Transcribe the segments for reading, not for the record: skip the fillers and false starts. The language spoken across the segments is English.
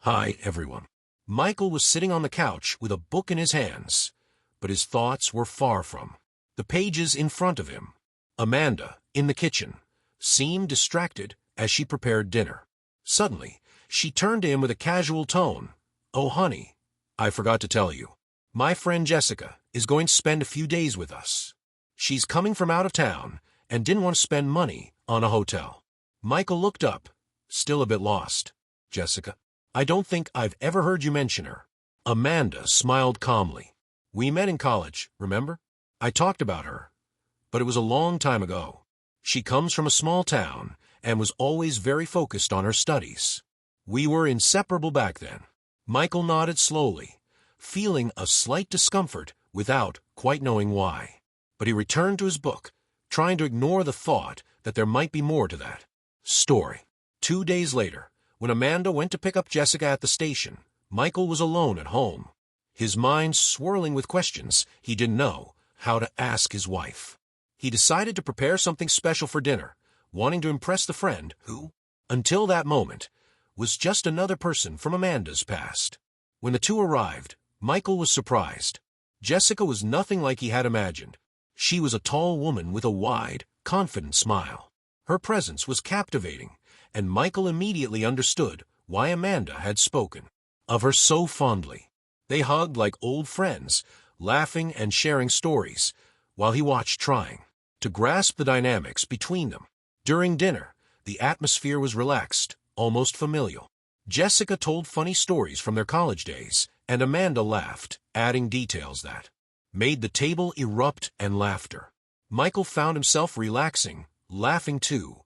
Hi, everyone. Michael was sitting on the couch with a book in his hands, but his thoughts were far from the pages in front of him. Amanda, in the kitchen, seemed distracted as she prepared dinner. Suddenly, she turned to him with a casual tone. "Oh, honey, I forgot to tell you. My friend Jessica is going to spend a few days with us. She's coming from out of town and didn't want to spend money on a hotel." Michael looked up, still a bit lost. "Jessica? I don't think I've ever heard you mention her." Amanda smiled calmly. "We met in college, remember? I talked about her, but it was a long time ago. She comes from a small town and was always very focused on her studies. We were inseparable back then." Michael nodded slowly, feeling a slight discomfort without quite knowing why. But he returned to his book, trying to ignore the thought that there might be more to that story. 2 days later, when Amanda went to pick up Jessica at the station, Michael was alone at home, his mind swirling with questions he didn't know how to ask his wife. He decided to prepare something special for dinner, wanting to impress the friend who, until that moment, was just another person from Amanda's past. When the two arrived, Michael was surprised. Jessica was nothing like he had imagined. She was a tall woman with a wide, confident smile. Her presence was captivating, and Michael immediately understood why Amanda had spoken of her so fondly. They hugged like old friends, laughing and sharing stories, while he watched, trying to grasp the dynamics between them. During dinner, the atmosphere was relaxed, almost familial. Jessica told funny stories from their college days, and Amanda laughed, adding details that made the table erupt in laughter. Michael found himself relaxing, laughing too,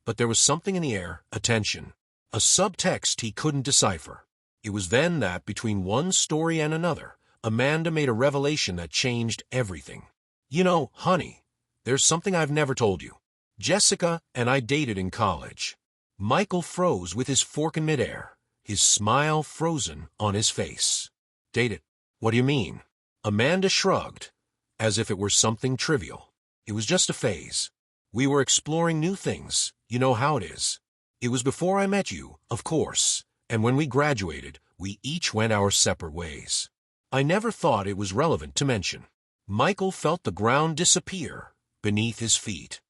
but there was something in the air, a tension, a subtext he couldn't decipher. It was then that, between one story and another, Amanda made a revelation that changed everything. "You know, honey, there's something I've never told you. Jessica and I dated in college." Michael froze with his fork in midair, his smile frozen on his face. "Dated? What do you mean?" Amanda shrugged, as if it were something trivial. "It was just a phase. We were exploring new things. You know how it is. It was before I met you, of course, and when we graduated, we each went our separate ways. I never thought it was relevant to mention." Michael felt the ground disappear beneath his feet.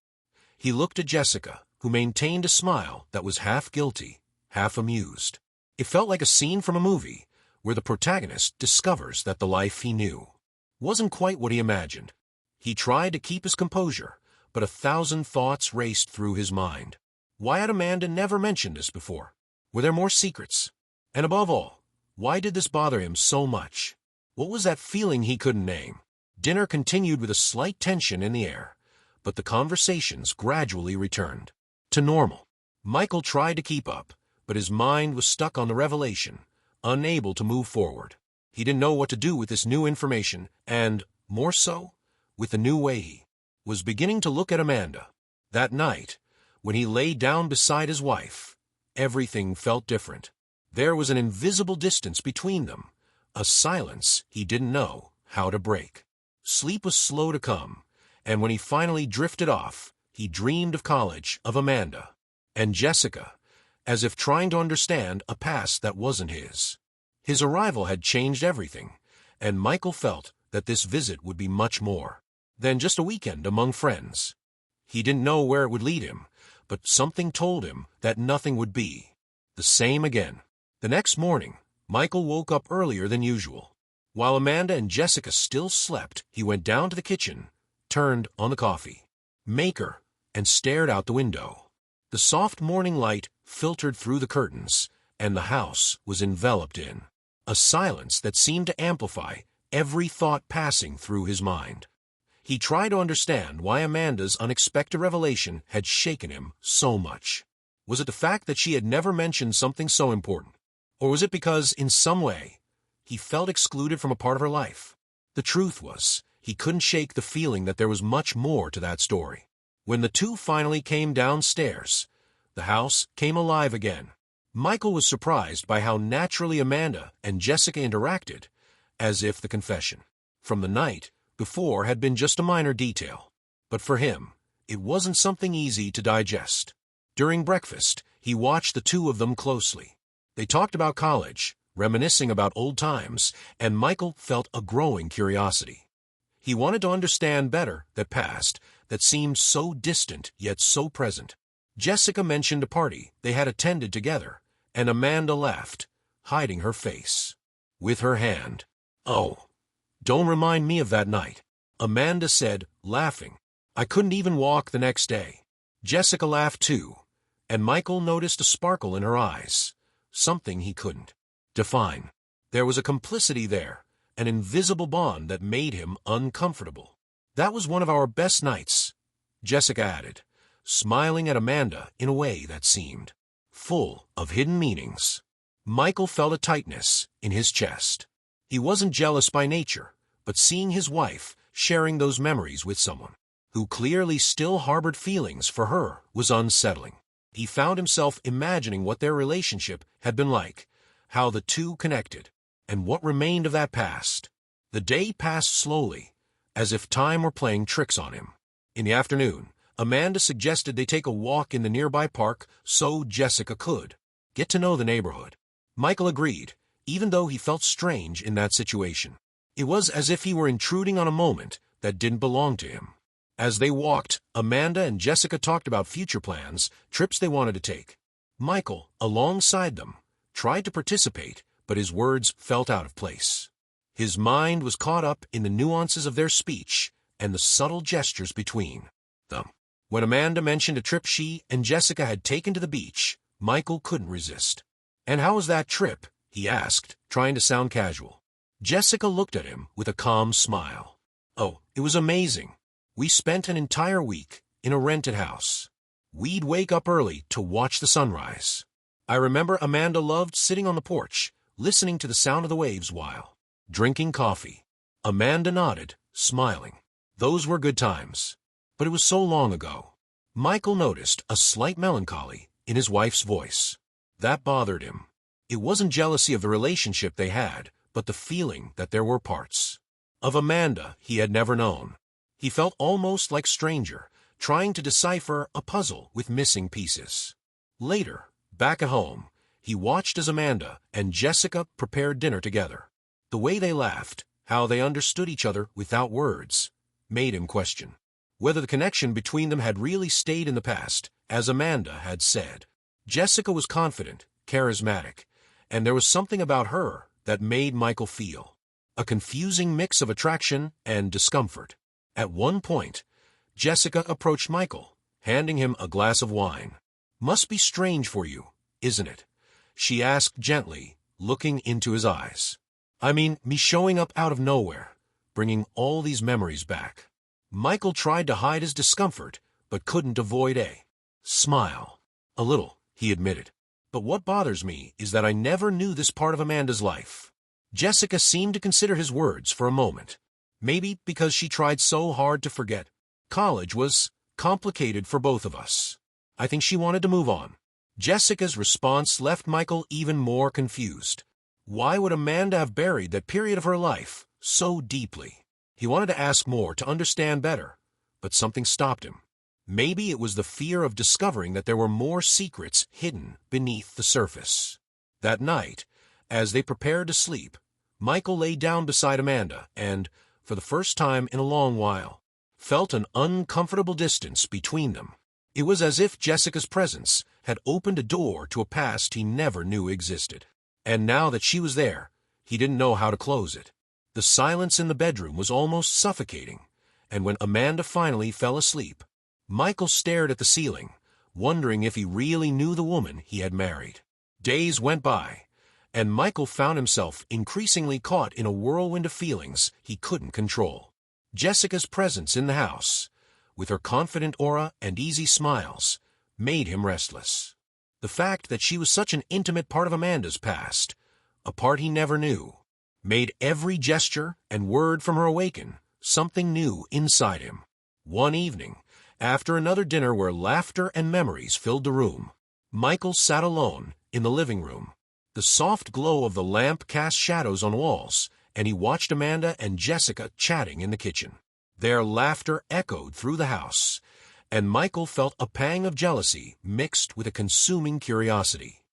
He looked at Jessica, who maintained a smile that was half guilty, half amused. It felt like a scene from a movie, where the protagonist discovers that the life he knew wasn't quite what he imagined. He tried to keep his composure, but 1,000 thoughts raced through his mind. Why had Amanda never mentioned this before? Were there more secrets? And above all, why did this bother him so much? What was that feeling he couldn't name? Dinner continued with a slight tension in the air, but the conversations gradually returned to normal. Michael tried to keep up, but his mind was stuck on the revelation, unable to move forward. He didn't know what to do with this new information and, more so, with the new way he was beginning to look at Amanda. That night, when he lay down beside his wife, everything felt different. There was an invisible distance between them, a silence he didn't know how to break. Sleep was slow to come, and when he finally drifted off, he dreamed of college, of Amanda, and Jessica, as if trying to understand a past that wasn't his. His arrival had changed everything, and Michael felt that this visit would be much more than just a weekend among friends. He didn't know where it would lead him, but something told him that nothing would be the same again. The next morning, Michael woke up earlier than usual. While Amanda and Jessica still slept, he went down to the kitchen, turned on the coffee maker, and stared out the window. The soft morning light filtered through the curtains, and the house was enveloped in a silence that seemed to amplify every thought passing through his mind. He tried to understand why Amanda's unexpected revelation had shaken him so much. Was it the fact that she had never mentioned something so important? Or was it because, in some way, he felt excluded from a part of her life? The truth was, he couldn't shake the feeling that there was much more to that story. When the two finally came downstairs, the house came alive again. Michael was surprised by how naturally Amanda and Jessica interacted, as if the confession from the night before had been just a minor detail. But for him, it wasn't something easy to digest. During breakfast, he watched the two of them closely. They talked about college, reminiscing about old times, and Michael felt a growing curiosity. He wanted to understand better that past that seemed so distant yet so present. Jessica mentioned a party they had attended together, and Amanda laughed, hiding her face with her hand. "Oh, don't remind me of that night," Amanda said, laughing. "I couldn't even walk the next day." Jessica laughed too, and Michael noticed a sparkle in her eyes, something he couldn't define. There was a complicity there, an invisible bond that made him uncomfortable. "That was one of our best nights," Jessica added, smiling at Amanda in a way that seemed full of hidden meanings. Michael felt a tightness in his chest. He wasn't jealous by nature, but seeing his wife sharing those memories with someone who clearly still harbored feelings for her was unsettling. He found himself imagining what their relationship had been like, how the two connected, and what remained of that past. The day passed slowly, as if time were playing tricks on him. In the afternoon, Amanda suggested they take a walk in the nearby park so Jessica could get to know the neighborhood. Michael agreed, even though he felt strange in that situation. It was as if he were intruding on a moment that didn't belong to him. As they walked, Amanda and Jessica talked about future plans, trips they wanted to take. Michael, alongside them, tried to participate, but his words felt out of place. His mind was caught up in the nuances of their speech and the subtle gestures between them. When Amanda mentioned a trip she and Jessica had taken to the beach, Michael couldn't resist. "And how was that trip?" he asked, trying to sound casual. Jessica looked at him with a calm smile. "Oh, it was amazing. We spent an entire week in a rented house. We'd wake up early to watch the sunrise. I remember Amanda loved sitting on the porch, listening to the sound of the waves while drinking coffee." Amanda nodded, smiling. "Those were good times. But it was so long ago." Michael noticed a slight melancholy in his wife's voice. That bothered him. It wasn't jealousy of the relationship they had, but the feeling that there were parts of Amanda he had never known. He felt almost like a stranger, trying to decipher a puzzle with missing pieces. Later, back at home, he watched as Amanda and Jessica prepared dinner together. The way they laughed, how they understood each other without words, made him question whether the connection between them had really stayed in the past, as Amanda had said. Jessica was confident, charismatic, and there was something about her that made Michael feel a confusing mix of attraction and discomfort. At one point, Jessica approached Michael, handing him a glass of wine. "Must be strange for you, isn't it?" she asked gently, looking into his eyes. "I mean, me showing up out of nowhere, bringing all these memories back." Michael tried to hide his discomfort, but couldn't avoid a smile. "A little," he admitted. "But what bothers me is that I never knew this part of Amanda's life." Jessica seemed to consider his words for a moment. Maybe because she tried so hard to forget. "College was complicated for both of us. I think she wanted to move on." Jessica's response left Michael even more confused. Why would Amanda have buried that period of her life so deeply? He wanted to ask more to understand better, but something stopped him. Maybe it was the fear of discovering that there were more secrets hidden beneath the surface. That night, as they prepared to sleep, Michael lay down beside Amanda and, for the first time in a long while, felt an uncomfortable distance between them. It was as if Jessica's presence had opened a door to a past he never knew existed. And now that she was there, he didn't know how to close it. The silence in the bedroom was almost suffocating, and when Amanda finally fell asleep, Michael stared at the ceiling, wondering if he really knew the woman he had married. Days went by, and Michael found himself increasingly caught in a whirlwind of feelings he couldn't control. Jessica's presence in the house, with her confident aura and easy smiles, made him restless. The fact that she was such an intimate part of Amanda's past, a part he never knew, made every gesture and word from her awaken something new inside him. One evening, after another dinner where laughter and memories filled the room, Michael sat alone in the living room. The soft glow of the lamp cast shadows on walls, and he watched Amanda and Jessica chatting in the kitchen. Their laughter echoed through the house, and Michael felt a pang of jealousy mixed with a consuming curiosity.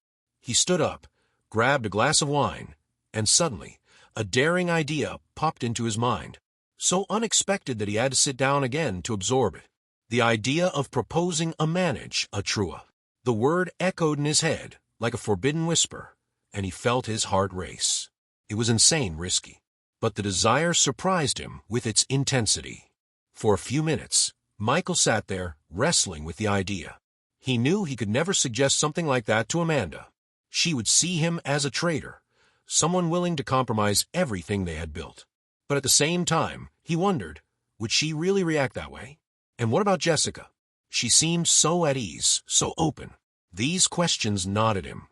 He stood up, grabbed a glass of wine, and suddenly, a daring idea popped into his mind, so unexpected that he had to sit down again to absorb it. The idea of proposing a manage a trua. The word echoed in his head like a forbidden whisper, and he felt his heart race. It was insane risky, but the desire surprised him with its intensity. For a few minutes, Michael sat there, wrestling with the idea. He knew he could never suggest something like that to Amanda. She would see him as a traitor, someone willing to compromise everything they had built. But at the same time, he wondered, would she really react that way? And what about Jessica? She seemed so at ease, so open. These questions gnawed at him.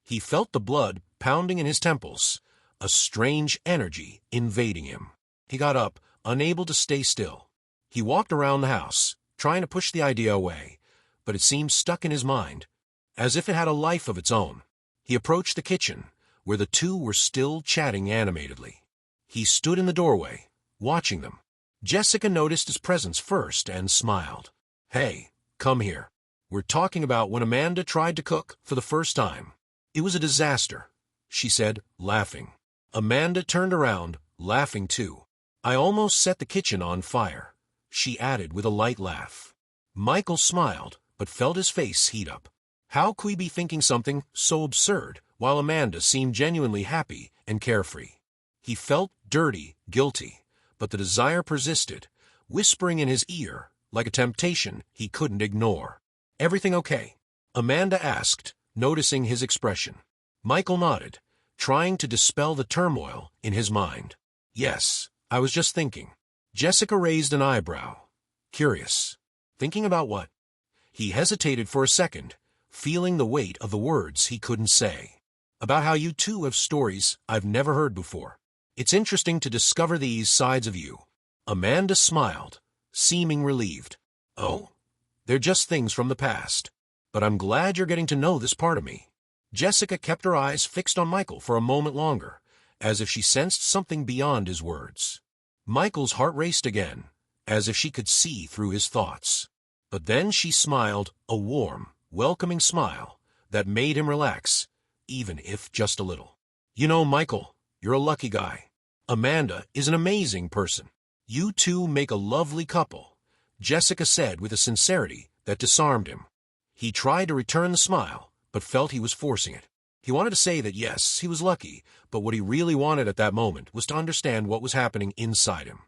He felt the blood pounding in his temples, a strange energy invading him. He got up, unable to stay still. He walked around the house, trying to push the idea away, but it seemed stuck in his mind, as if it had a life of its own. He approached the kitchen, where the two were still chatting animatedly. He stood in the doorway, watching them. Jessica noticed his presence first and smiled. "Hey, come here. We're talking about when Amanda tried to cook for the first time. It was a disaster," she said, laughing. Amanda turned around, laughing too. "I almost set the kitchen on fire," she added with a light laugh. Michael smiled, but felt his face heat up. How could he be thinking something so absurd while Amanda seemed genuinely happy and carefree? He felt dirty, guilty, but the desire persisted, whispering in his ear like a temptation he couldn't ignore. "Everything okay?" Amanda asked, noticing his expression. Michael nodded, trying to dispel the turmoil in his mind. "Yes, I was just thinking." Jessica raised an eyebrow. Curious. Thinking about what? He hesitated for a second, feeling the weight of the words he couldn't say. "About how you two have stories I've never heard before. It's interesting to discover these sides of you." Amanda smiled, seeming relieved. "Oh, they're just things from the past. But I'm glad you're getting to know this part of me." Jessica kept her eyes fixed on Michael for a moment longer, as if she sensed something beyond his words. Michael's heart raced again, as if she could see through his thoughts. But then she smiled, a warm, welcoming smile that made him relax, even if just a little. "You know, Michael, you're a lucky guy. Amanda is an amazing person. You two make a lovely couple," Jessica said with a sincerity that disarmed him. He tried to return the smile, but felt he was forcing it. He wanted to say that yes, he was lucky, but what he really wanted at that moment was to understand what was happening inside him.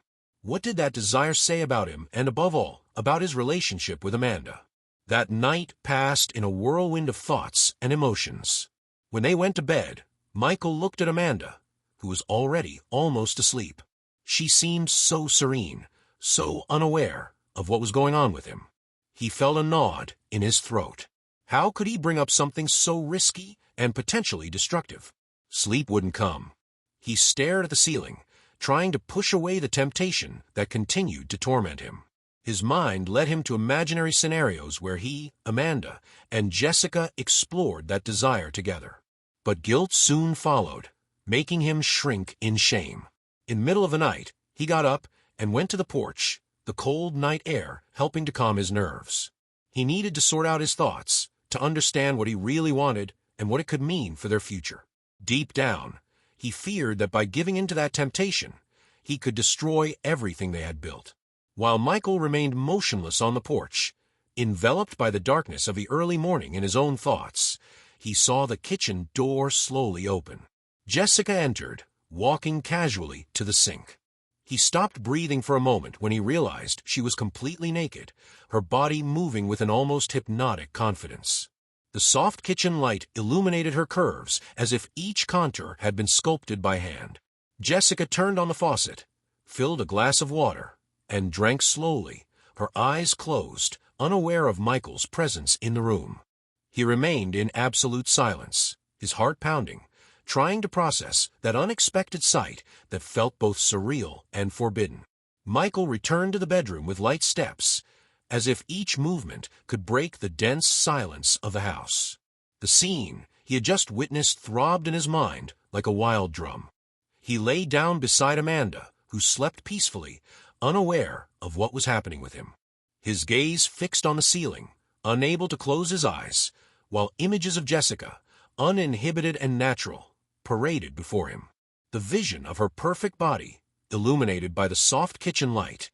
What did that desire say about him, and above all, about his relationship with Amanda? That night passed in a whirlwind of thoughts and emotions. When they went to bed, Michael looked at Amanda, who was already almost asleep. She seemed so serene, so unaware of what was going on with him. He felt a nod in his throat. How could he bring up something so risky and potentially destructive? Sleep wouldn't come. He stared at the ceiling, trying to push away the temptation that continued to torment him. His mind led him to imaginary scenarios where he, Amanda, and Jessica explored that desire together. But guilt soon followed, making him shrink in shame. In the middle of the night, he got up and went to the porch, the cold night air helping to calm his nerves. He needed to sort out his thoughts, to understand what he really wanted and what it could mean for their future. Deep down, he feared that by giving in to that temptation, he could destroy everything they had built. While Michael remained motionless on the porch, enveloped by the darkness of the early morning in his own thoughts, he saw the kitchen door slowly open. Jessica entered, walking casually to the sink. He stopped breathing for a moment when he realized she was completely naked, her body moving with an almost hypnotic confidence. The soft kitchen light illuminated her curves as if each contour had been sculpted by hand. Jessica turned on the faucet, filled a glass of water, and drank slowly, her eyes closed, unaware of Michael's presence in the room. He remained in absolute silence, his heart pounding, trying to process that unexpected sight that felt both surreal and forbidden. Michael returned to the bedroom with light steps, as if each movement could break the dense silence of the house. The scene he had just witnessed throbbed in his mind like a wild drum. He lay down beside Amanda, who slept peacefully, unaware of what was happening with him. His gaze fixed on the ceiling, unable to close his eyes, while images of Jessica, uninhibited and natural, paraded before him. The vision of her perfect body, illuminated by the soft kitchen light,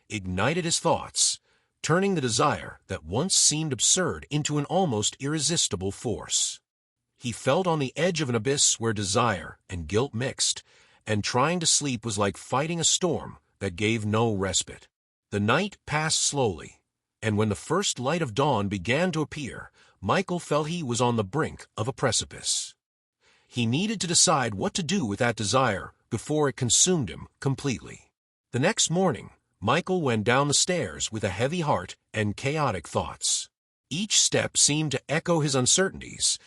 ignited his thoughts, turning the desire that once seemed absurd into an almost irresistible force. He felt on the edge of an abyss where desire and guilt mixed, and trying to sleep was like fighting a storm that gave no respite. The night passed slowly, and when the first light of dawn began to appear, Michael felt he was on the brink of a precipice. He needed to decide what to do with that desire before it consumed him completely. The next morning, Michael went down the stairs with a heavy heart and chaotic thoughts. Each step seemed to echo his uncertainties,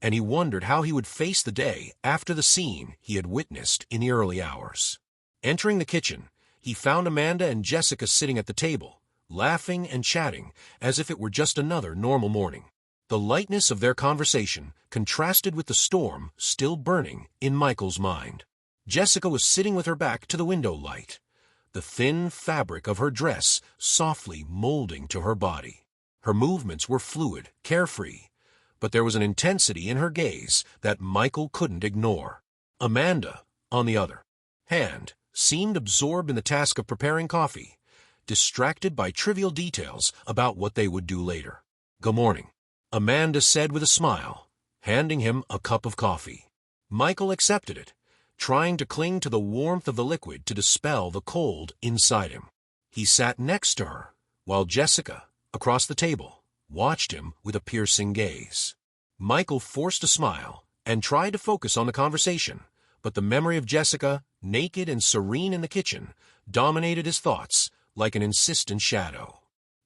and he wondered how he would face the day after the scene he had witnessed in the early hours. Entering the kitchen, he found Amanda and Jessica sitting at the table, laughing and chatting as if it were just another normal morning. The lightness of their conversation contrasted with the storm still burning in Michael's mind. Jessica was sitting with her back to the window light, the thin fabric of her dress softly molding to her body. Her movements were fluid, carefree, but there was an intensity in her gaze that Michael couldn't ignore. Amanda, on the other hand, seemed absorbed in the task of preparing coffee, distracted by trivial details about what they would do later. "Good morning," Amanda said with a smile, handing him a cup of coffee. Michael accepted it, trying to cling to the warmth of the liquid to dispel the cold inside him. He sat next to her, while Jessica, across the table, watched him with a piercing gaze. Michael forced a smile and tried to focus on the conversation, but the memory of Jessica, naked and serene in the kitchen, dominated his thoughts like an insistent shadow.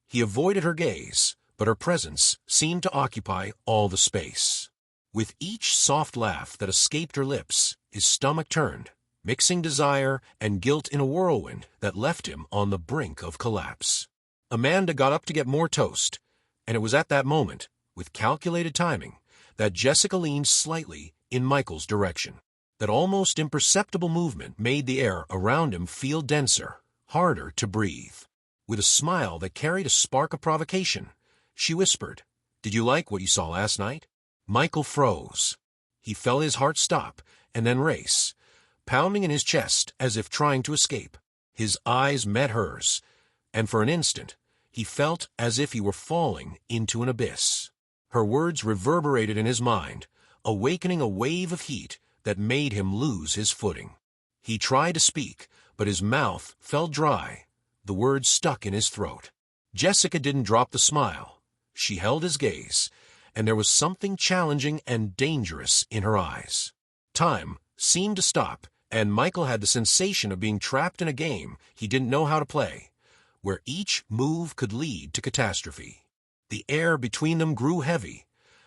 He avoided her gaze, but her presence seemed to occupy all the space. With each soft laugh that escaped her lips, his stomach turned, mixing desire and guilt in a whirlwind that left him on the brink of collapse. Amanda got up to get more toast, and it was at that moment, with calculated timing, that Jessica leaned slightly in Michael's direction. That almost imperceptible movement made the air around him feel denser, harder to breathe. With a smile that carried a spark of provocation, she whispered, "Did you like what you saw last night?" Michael froze. He felt his heart stop and then race, pounding in his chest as if trying to escape. His eyes met hers, and for an instant, he felt as if he were falling into an abyss. Her words reverberated in his mind, awakening a wave of heat that made him lose his footing. He tried to speak, but his mouth felt dry. The words stuck in his throat. Jessica didn't drop the smile. She held his gaze, and there was something challenging and dangerous in her eyes. Time seemed to stop, and Michael had the sensation of being trapped in a game he didn't know how to play, where each move could lead to catastrophe. The air between them grew heavy,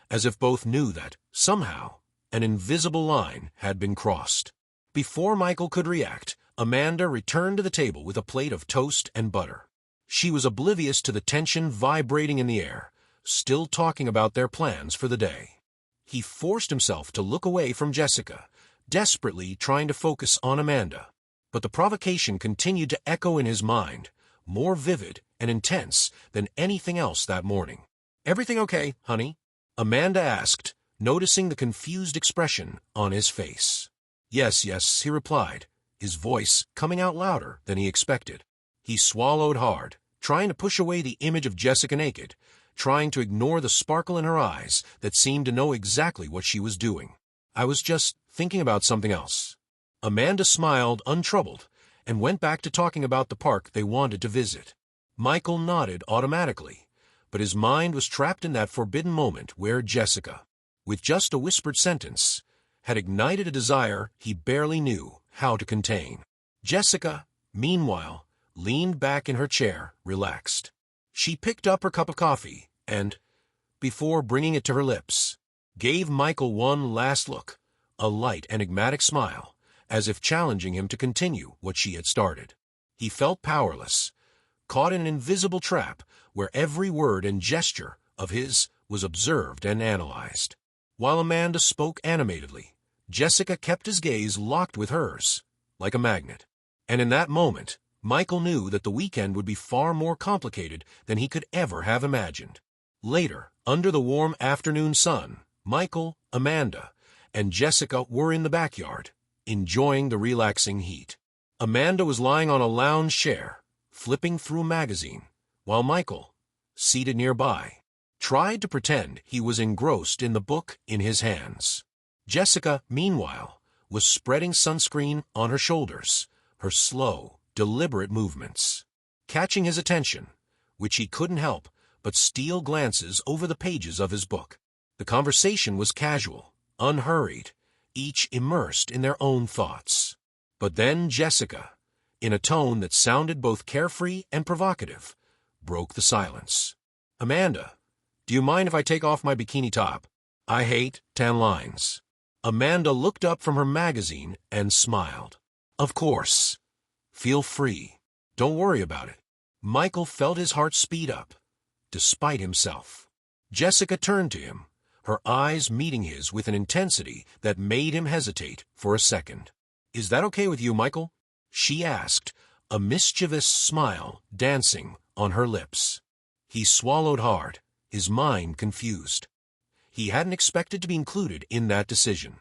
as if both knew that, somehow, an invisible line had been crossed. Before Michael could react, Amanda returned to the table with a plate of toast and butter. She was oblivious to the tension vibrating in the air, still talking about their plans for the day. He forced himself to look away from Jessica, desperately trying to focus on Amanda. But the provocation continued to echo in his mind, more vivid and intense than anything else that morning. "Everything okay, honey?" Amanda asked, noticing the confused expression on his face. "Yes, yes," he replied, his voice coming out louder than he expected. He swallowed hard, trying to push away the image of Jessica naked, trying to ignore the sparkle in her eyes that seemed to know exactly what she was doing. "I was just thinking about something else." Amanda smiled, untroubled, and went back to talking about the park they wanted to visit. Michael nodded automatically, but his mind was trapped in that forbidden moment where Jessica, with just a whispered sentence, had ignited a desire he barely knew how to contain. Jessica, meanwhile, leaned back in her chair, relaxed. She picked up her cup of coffee and, before bringing it to her lips, gave Michael one last look, a light, enigmatic smile, as if challenging him to continue what she had started. He felt powerless, caught in an invisible trap where every word and gesture of his was observed and analyzed. While Amanda spoke animatedly, Jessica kept his gaze locked with hers, like a magnet. And in that moment, Michael knew that the weekend would be far more complicated than he could ever have imagined. Later, under the warm afternoon sun, Michael, Amanda, and Jessica were in the backyard, enjoying the relaxing heat. Amanda was lying on a lounge chair, flipping through a magazine, while Michael, seated nearby, tried to pretend he was engrossed in the book in his hands. Jessica, meanwhile, was spreading sunscreen on her shoulders, her slow, deliberate movements, catching his attention, which he couldn't help but steal glances over the pages of his book. The conversation was casual, unhurried, each immersed in their own thoughts. But then Jessica, in a tone that sounded both carefree and provocative, broke the silence. "Amanda, do you mind if I take off my bikini top? I hate tan lines." Amanda looked up from her magazine and smiled. "Of course. Feel free. Don't worry about it." Michael felt his heart speed up, despite himself. Jessica turned to him, her eyes meeting his with an intensity that made him hesitate for a second. "Is that okay with you, Michael?" she asked, a mischievous smile dancing on her lips. He swallowed hard, his mind confused. He hadn't expected to be included in that decision.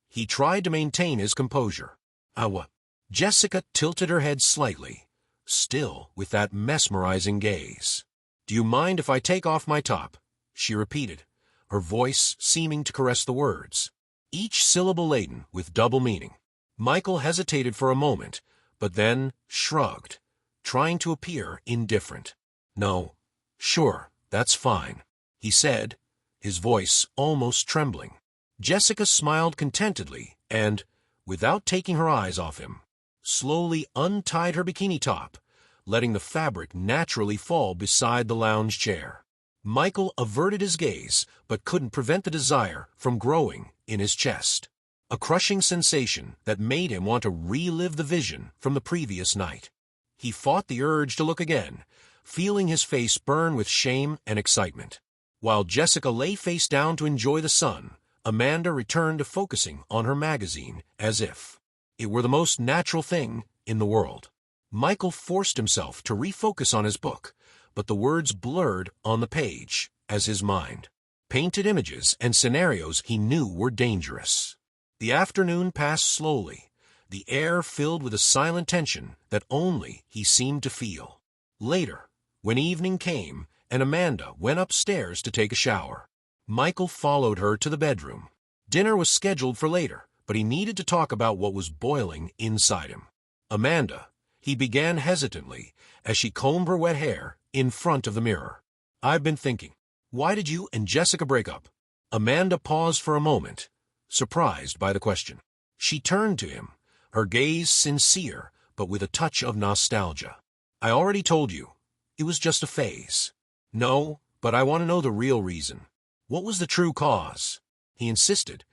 He tried to maintain his composure. What? Jessica tilted her head slightly, still with that mesmerizing gaze. "Do you mind if I take off my top?" she repeated, her voice seeming to caress the words, each syllable laden with double meaning. Michael hesitated for a moment, but then shrugged, trying to appear indifferent. "No, sure, that's fine," he said, his voice almost trembling. Jessica smiled contentedly and, without taking her eyes off him, slowly untied her bikini top, letting the fabric naturally fall beside the lounge chair. Michael averted his gaze but couldn't prevent the desire from growing in his chest, a crushing sensation that made him want to relive the vision from the previous night. He fought the urge to look again, feeling his face burn with shame and excitement. While Jessica lay face down to enjoy the sun, Amanda returned to focusing on her magazine as if it were the most natural thing in the world. Michael forced himself to refocus on his book, but the words blurred on the page as his mind painted images and scenarios he knew were dangerous. The afternoon passed slowly, the air filled with a silent tension that only he seemed to feel. Later, when evening came and Amanda went upstairs to take a shower, Michael followed her to the bedroom. Dinner was scheduled for later, but he needed to talk about what was boiling inside him. "Amanda," he began hesitantly as she combed her wet hair in front of the mirror. "I've been thinking, why did you and Jessica break up?" Amanda paused for a moment, surprised by the question. She turned to him, her gaze sincere but with a touch of nostalgia. "I already told you. It was just a phase." "No, but I want to know the real reason. What was the true cause?" he insisted,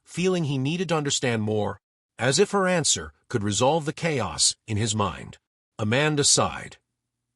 feeling he needed to understand more, as if her answer could resolve the chaos in his mind. Amanda sighed.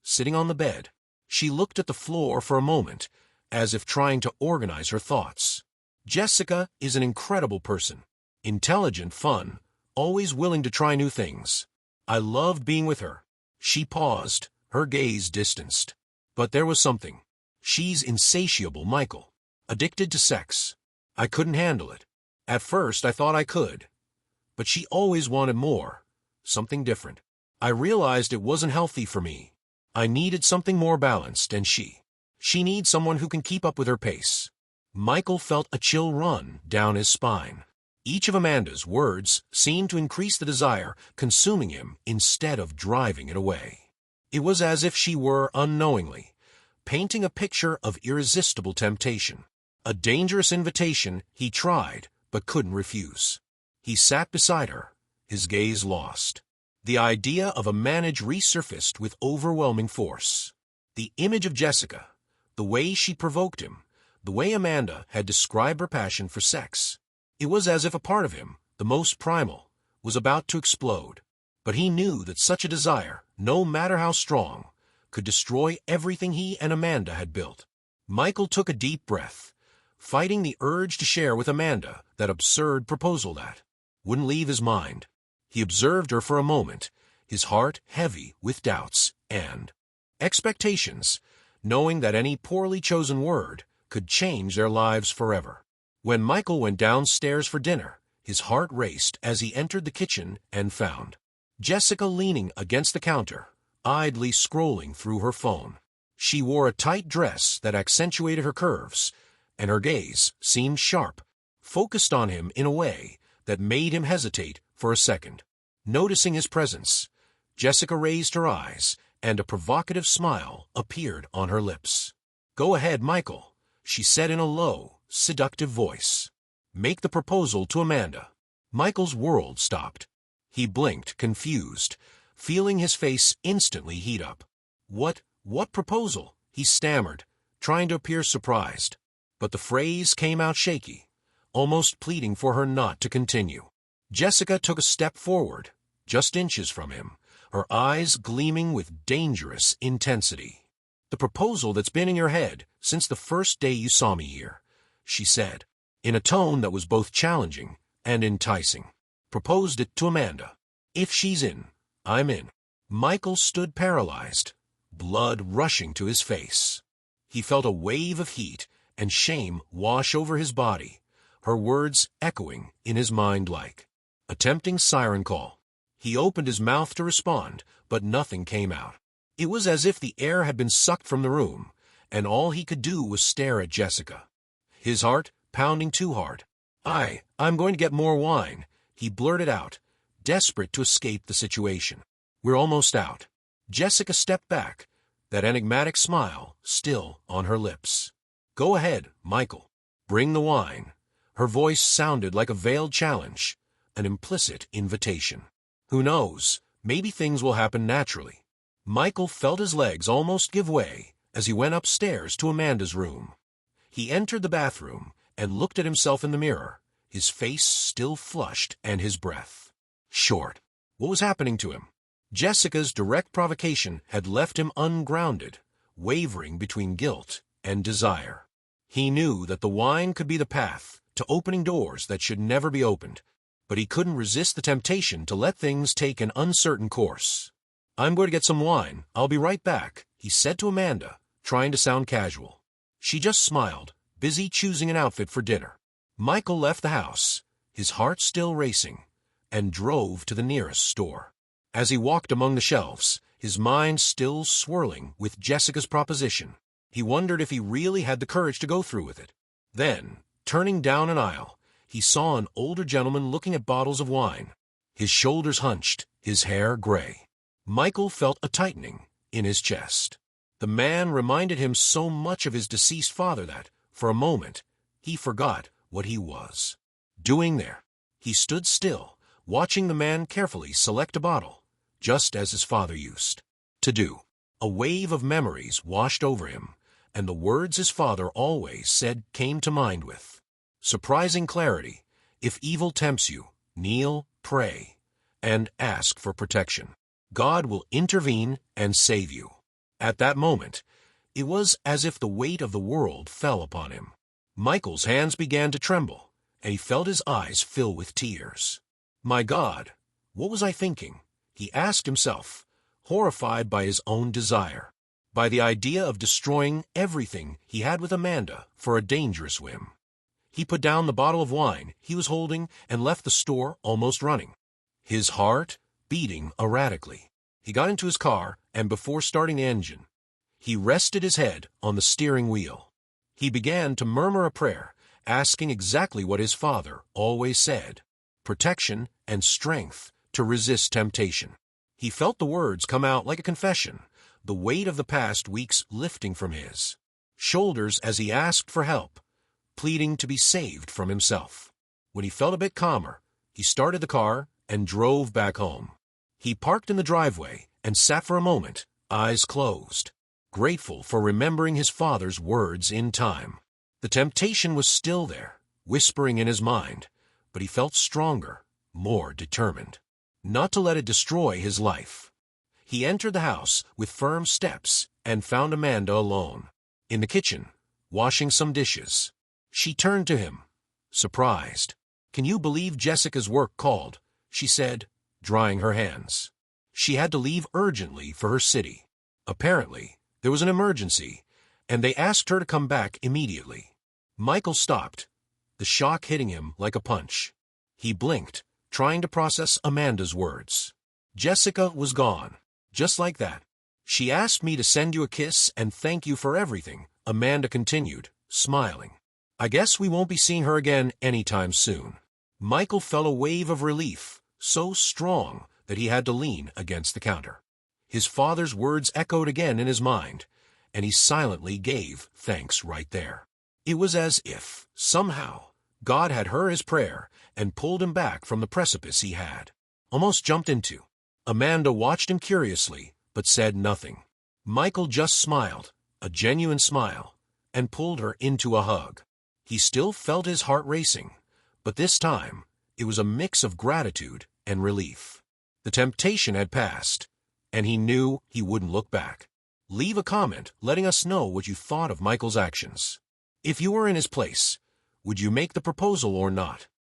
Sitting on the bed, she looked at the floor for a moment, as if trying to organize her thoughts. "Jessica is an incredible person. Intelligent, fun, always willing to try new things. I loved being with her." She paused, her gaze distanced. "But there was something. She's insatiable, Michael. Addicted to sex. I couldn't handle it. At first I thought I could. But she always wanted more, something different. I realized it wasn't healthy for me. I needed something more balanced, and she needs someone who can keep up with her pace." Michael felt a chill run down his spine. Each of Amanda's words seemed to increase the desire consuming him instead of driving it away. It was as if she were, unknowingly, painting a picture of irresistible temptation, a dangerous invitation he tried but couldn't refuse. He sat beside her, his gaze lost. The idea of a marriage resurfaced with overwhelming force. The image of Jessica, the way she provoked him, the way Amanda had described her passion for sex. It was as if a part of him, the most primal, was about to explode. But he knew that such a desire, no matter how strong, could destroy everything he and Amanda had built. Michael took a deep breath, fighting the urge to share with Amanda that absurd proposal that wouldn't leave his mind. He observed her for a moment, his heart heavy with doubts and expectations, knowing that any poorly chosen word could change their lives forever. When Michael went downstairs for dinner, his heart raced as he entered the kitchen and found Jessica leaning against the counter, idly scrolling through her phone. She wore a tight dress that accentuated her curves, and her gaze seemed sharp, focused on him in a way that made him hesitate for a second. Noticing his presence, Jessica raised her eyes, and a provocative smile appeared on her lips. "Go ahead, Michael," she said in a low, seductive voice. "Make the proposal to Amanda." Michael's world stopped. He blinked, confused, feeling his face instantly heat up. What proposal?" he stammered, trying to appear surprised. But the phrase came out shaky, almost pleading for her not to continue. Jessica took a step forward, just inches from him, her eyes gleaming with dangerous intensity. "The proposal that's been in your head since the first day you saw me here," she said, in a tone that was both challenging and enticing. "Proposed it to Amanda. If she's in, I'm in." Michael stood paralyzed, blood rushing to his face. He felt a wave of heat and shame wash over his body, her words echoing in his mind like a tempting siren call. He opened his mouth to respond, but nothing came out. It was as if the air had been sucked from the room, and all he could do was stare at Jessica. His heart pounding too hard. I'm going to get more wine," he blurted out, desperate to escape the situation. "We're almost out." Jessica stepped back, that enigmatic smile still on her lips. "Go ahead, Michael. Bring the wine." Her voice sounded like a veiled challenge, an implicit invitation. Who knows, maybe things will happen naturally. Michael felt his legs almost give way as he went upstairs to Amanda's room. He entered the bathroom and looked at himself in the mirror, his face still flushed and his breath short. What was happening to him? Jessica's direct provocation had left him ungrounded, wavering between guilt and desire. He knew that the wine could be the path to opening doors that should never be opened, but he couldn't resist the temptation to let things take an uncertain course. "I'm going to get some wine. I'll be right back," he said to Amanda, trying to sound casual. She just smiled, busy choosing an outfit for dinner. Michael left the house, his heart still racing, and drove to the nearest store. As he walked among the shelves, his mind still swirling with Jessica's proposition, he wondered if he really had the courage to go through with it. Then, turning down an aisle, he saw an older gentleman looking at bottles of wine, his shoulders hunched, his hair gray. Michael felt a tightening in his chest. The man reminded him so much of his deceased father that, for a moment, he forgot what he was doing there. He stood still, watching the man carefully select a bottle, just as his father used to do. A wave of memories washed over him, and the words his father always said came to mind with surprising clarity. "If evil tempts you, kneel, pray, and ask for protection. God will intervene and save you." At that moment, it was as if the weight of the world fell upon him. Michael's hands began to tremble, and he felt his eyes fill with tears. "My God, what was I thinking?" he asked himself, horrified by his own desire, by the idea of destroying everything he had with Amanda for a dangerous whim. He put down the bottle of wine he was holding and left the store almost running, his heart beating erratically. He got into his car, and before starting the engine, he rested his head on the steering wheel. He began to murmur a prayer, asking exactly what his father always said: protection and strength to resist temptation. He felt the words come out like a confession, the weight of the past weeks lifting from his shoulders as he asked for help, pleading to be saved from himself. When he felt a bit calmer, he started the car and drove back home. He parked in the driveway and sat for a moment, eyes closed, grateful for remembering his father's words in time. The temptation was still there, whispering in his mind, but he felt stronger, more determined, not to let it destroy his life. He entered the house with firm steps and found Amanda alone, in the kitchen, washing some dishes. She turned to him, surprised. "Can you believe Jessica's work called?" she said, drying her hands. She had to leave urgently for her city. Apparently, there was an emergency, and they asked her to come back immediately. Michael stopped, the shock hitting him like a punch. He blinked, trying to process Amanda's words. Jessica was gone. Just like that. She asked me to send you a kiss and thank you for everything, Amanda continued, smiling. I guess we won't be seeing her again anytime soon. Michael felt a wave of relief, so strong that he had to lean against the counter. His father's words echoed again in his mind, and he silently gave thanks right there. It was as if, somehow, God had heard his prayer and pulled him back from the precipice he had almost jumped into. Amanda watched him curiously, but said nothing. Michael just smiled, a genuine smile, and pulled her into a hug. He still felt his heart racing, but this time it was a mix of gratitude and relief. The temptation had passed, and he knew he wouldn't look back. Leave a comment letting us know what you thought of Michael's actions. If you were in his place, would you make the proposal or not?